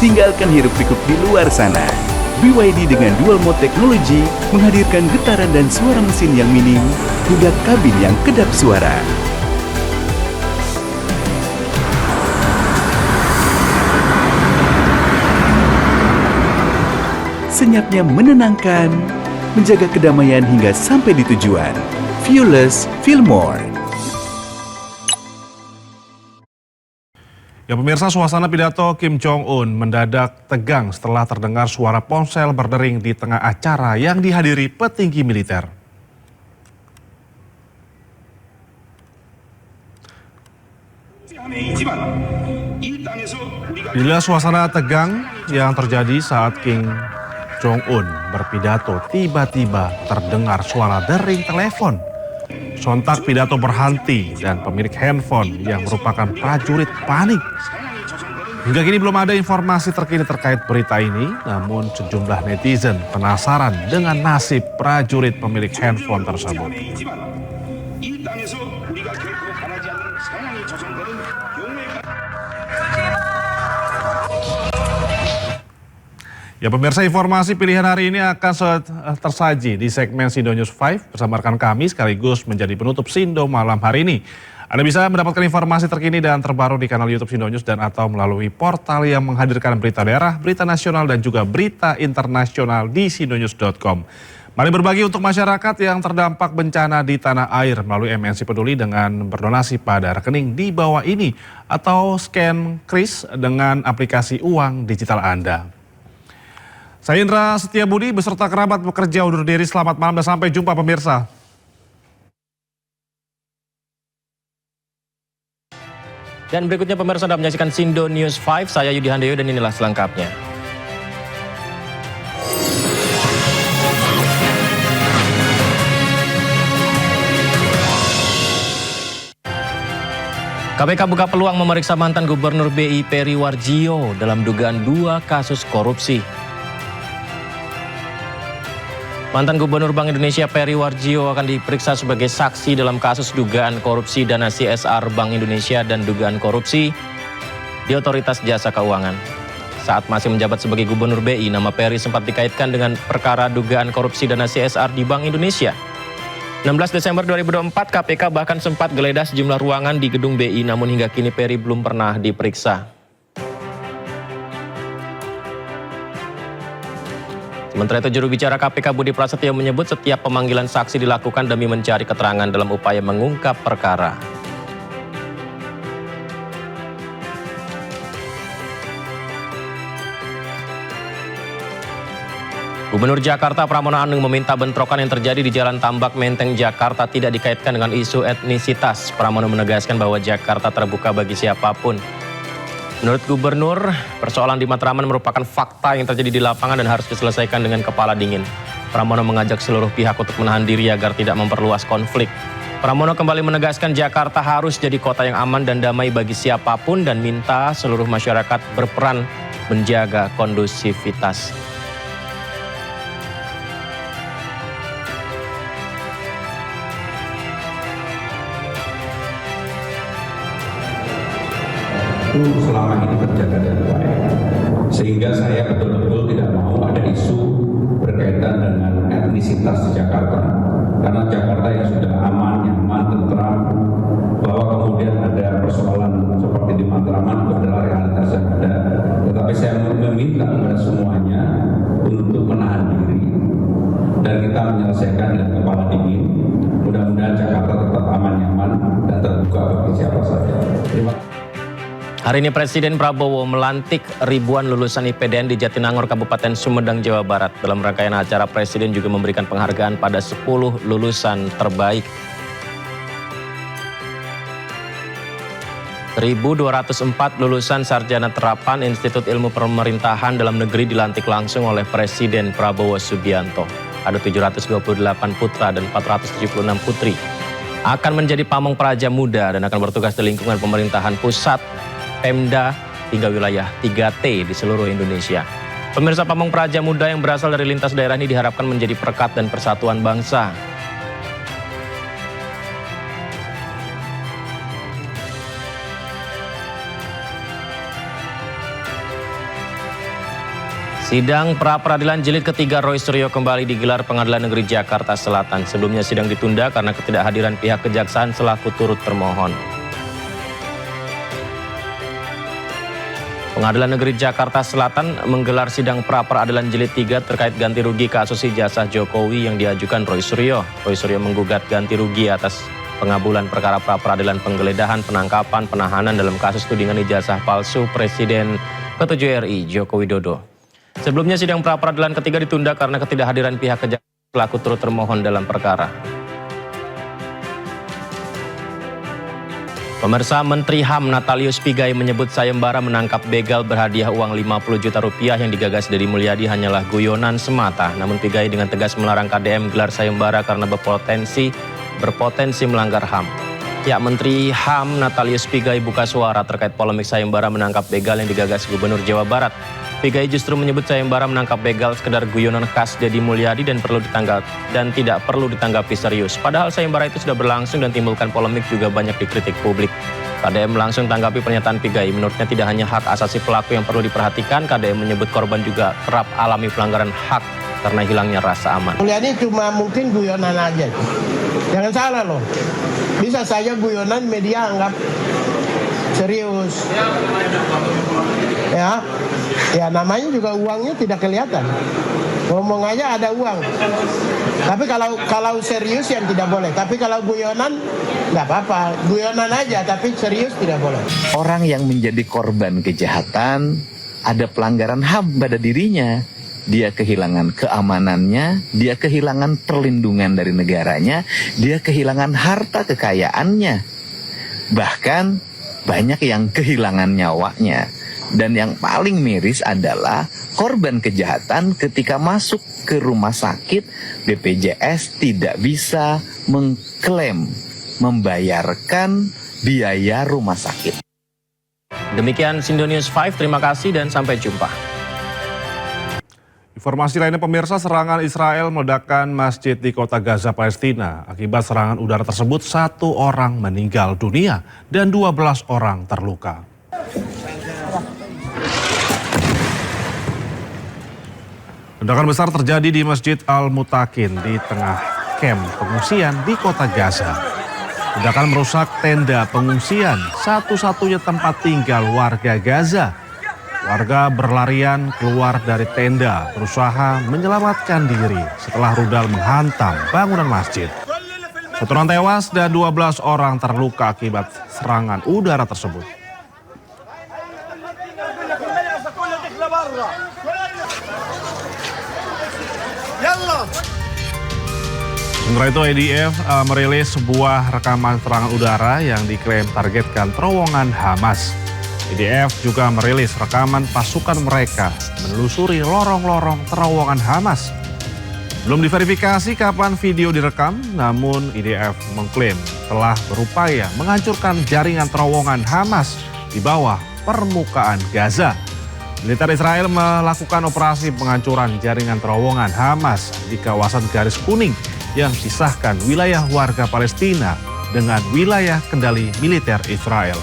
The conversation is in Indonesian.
Tinggalkan hiruk-pikuk di luar sana. BYD dengan dual mode teknologi menghadirkan getaran dan suara mesin yang minim hingga kabin yang kedap suara. Senyapnya menenangkan, menjaga kedamaian hingga sampai di tujuan. Feel less, feel more. Ya pemirsa, suasana pidato Kim Jong-un mendadak tegang setelah terdengar suara ponsel berdering di tengah acara yang dihadiri petinggi militer. Inilah suasana tegang yang terjadi saat Kim Jong-un berpidato, tiba-tiba terdengar suara dering telepon. Sontak pidato berhenti dan pemilik handphone yang merupakan prajurit panik. Hingga kini belum ada informasi terkini terkait berita ini, namun sejumlah netizen penasaran dengan nasib prajurit pemilik handphone tersebut. Ya pemirsa, informasi pilihan hari ini akan tersaji di segmen Sindo News 5 bersama rekan kami sekaligus menjadi penutup Sindo malam hari ini. Anda bisa mendapatkan informasi terkini dan terbaru di kanal YouTube Sindo News dan atau melalui portal yang menghadirkan berita daerah, berita nasional dan juga berita internasional di sindonews.com. Mari berbagi untuk masyarakat yang terdampak bencana di tanah air melalui MNC Peduli dengan berdonasi pada rekening di bawah ini atau scan kris dengan aplikasi uang digital Anda. Saya Indra Setiabudi beserta kerabat bekerja undur diri. Selamat malam dan sampai jumpa pemirsa. Dan berikutnya pemirsa Anda menyaksikan Sindo News 5, saya Yudi Handoyo dan inilah selengkapnya. KPK buka peluang memeriksa mantan Gubernur BI Peri Warjio dalam dugaan 2 kasus korupsi. Mantan Gubernur Bank Indonesia Peri Warjio akan diperiksa sebagai saksi dalam kasus dugaan korupsi dana CSR Bank Indonesia dan dugaan korupsi di Otoritas Jasa Keuangan. Saat masih menjabat sebagai Gubernur BI, nama Peri sempat dikaitkan dengan perkara dugaan korupsi dana CSR di Bank Indonesia. 16 Desember 2024, KPK bahkan sempat geledah sejumlah ruangan di gedung BI, namun hingga kini Peri belum pernah diperiksa. Sementara itu, juru bicara KPK Budi Prasetyo menyebut setiap pemanggilan saksi dilakukan demi mencari keterangan dalam upaya mengungkap perkara. Gubernur Jakarta Pramono Anung meminta bentrokan yang terjadi di Jalan Tambak Menteng, Jakarta tidak dikaitkan dengan isu etnisitas. Pramono menegaskan bahwa Jakarta terbuka bagi siapapun. Menurut Gubernur, persoalan di Matraman merupakan fakta yang terjadi di lapangan dan harus diselesaikan dengan kepala dingin. Pramono mengajak seluruh pihak untuk menahan diri agar tidak memperluas konflik. Pramono kembali menegaskan Jakarta harus jadi kota yang aman dan damai bagi siapapun dan minta seluruh masyarakat berperan menjaga kondusivitas. Itu selama ini terjaga dengan baik, sehingga saya betul-betul tidak mau ada isu berkaitan dengan etnisitas di Jakarta, karena Jakarta yang sudah aman, nyaman, tentram, bahwa kemudian ada persoalan seperti di Matraman itu adalah realitas yang ada. Tetapi saya meminta kepada semuanya untuk menahan diri dan kita menyelesaikan dengan kepala dingin. Mudah-mudahan Jakarta tetap aman, nyaman dan terbuka bagi siapa saja. Terima kasih. Hari ini Presiden Prabowo melantik ribuan lulusan IPDN di Jatinangor, Kabupaten Sumedang, Jawa Barat. Dalam rangkaian acara, Presiden juga memberikan penghargaan pada 10 lulusan terbaik. 1.204 lulusan sarjana terapan Institut Ilmu Pemerintahan Dalam Negeri dilantik langsung oleh Presiden Prabowo Subianto. Ada 728 putra dan 476 putri. Akan menjadi pamong praja muda dan akan bertugas di lingkungan pemerintahan pusat, Pemda, hingga wilayah 3T di seluruh Indonesia. Pemirsa, pamong praja muda yang berasal dari lintas daerah ini diharapkan menjadi perekat dan persatuan bangsa. Sidang pra-peradilan jilid ketiga Roy Suryo kembali digelar Pengadilan Negeri Jakarta Selatan. Sebelumnya sidang ditunda karena ketidakhadiran pihak kejaksaan selaku turut termohon. Pengadilan Negeri Jakarta Selatan menggelar sidang pra-peradilan jilid 3 terkait ganti rugi kasus ijazah Jokowi yang diajukan Roy Suryo. Roy Suryo menggugat ganti rugi atas pengabulan perkara pra-peradilan penggeledahan, penangkapan, penahanan dalam kasus tudingan ijazah palsu Presiden ke-7 RI Joko Widodo. Sebelumnya sidang pra-peradilan ketiga ditunda karena ketidakhadiran pihak kejaksaan selaku turut termohon dalam perkara. Pemirsa, Menteri HAM Natalius Pigai menyebut sayembara menangkap begal berhadiah uang 50 juta rupiah yang digagas Deddy Mulyadi hanyalah guyonan semata. Namun Pigai dengan tegas melarang KDM gelar sayembara karena berpotensi melanggar HAM. Ya, Menteri HAM Natalius Pigai buka suara terkait polemik sayembara menangkap begal yang digagas Gubernur Jawa Barat. Pigai justru menyebut sayembara menangkap begal sekedar guyonan khas Deddy Mulyadi dan tidak perlu ditanggapi serius. Padahal sayembara itu sudah berlangsung dan timbulkan polemik juga banyak dikritik publik. KDM langsung tanggapi pernyataan Pigai. Menurutnya tidak hanya hak asasi pelaku yang perlu diperhatikan, KDM menyebut korban juga kerap alami pelanggaran hak karena hilangnya rasa aman. Mulyadi cuma mungkin guyonan aja. Jangan salah loh. Bisa saja guyonan media anggap serius. Ya namanya juga uangnya tidak kelihatan. Ngomong aja ada uang. Tapi kalau serius yang tidak boleh. Tapi kalau guyonan nggak apa-apa. Guyonan aja tapi serius tidak boleh. Orang yang menjadi korban kejahatan ada pelanggaran HAM pada dirinya. Dia kehilangan keamanannya, dia kehilangan perlindungan dari negaranya, dia kehilangan harta kekayaannya. Bahkan banyak yang kehilangan nyawanya. Dan yang paling miris adalah korban kejahatan ketika masuk ke rumah sakit, BPJS tidak bisa mengklaim, membayarkan biaya rumah sakit. Demikian Sindo News 5, terima kasih dan sampai jumpa. Informasi lainnya pemirsa, serangan Israel meledakkan masjid di kota Gaza, Palestina. Akibat serangan udara tersebut, 1 orang meninggal dunia dan 12 orang terluka. Ledakan besar terjadi di Masjid Al-Mutakin di tengah kamp pengungsian di kota Gaza. Ledakan merusak tenda pengungsian, satu-satunya tempat tinggal warga Gaza. Warga berlarian keluar dari tenda, berusaha menyelamatkan diri setelah rudal menghantam bangunan masjid. 1 orang tewas dan 12 orang terluka akibat serangan udara tersebut. Sementara itu IDF merilis sebuah rekaman serangan udara yang diklaim targetkan terowongan Hamas. IDF juga merilis rekaman pasukan mereka menelusuri lorong-lorong terowongan Hamas. Belum diverifikasi kapan video direkam, namun IDF mengklaim telah berupaya menghancurkan jaringan terowongan Hamas di bawah permukaan Gaza. Militer Israel melakukan operasi penghancuran jaringan terowongan Hamas di kawasan garis kuning yang pisahkan wilayah warga Palestina dengan wilayah kendali militer Israel.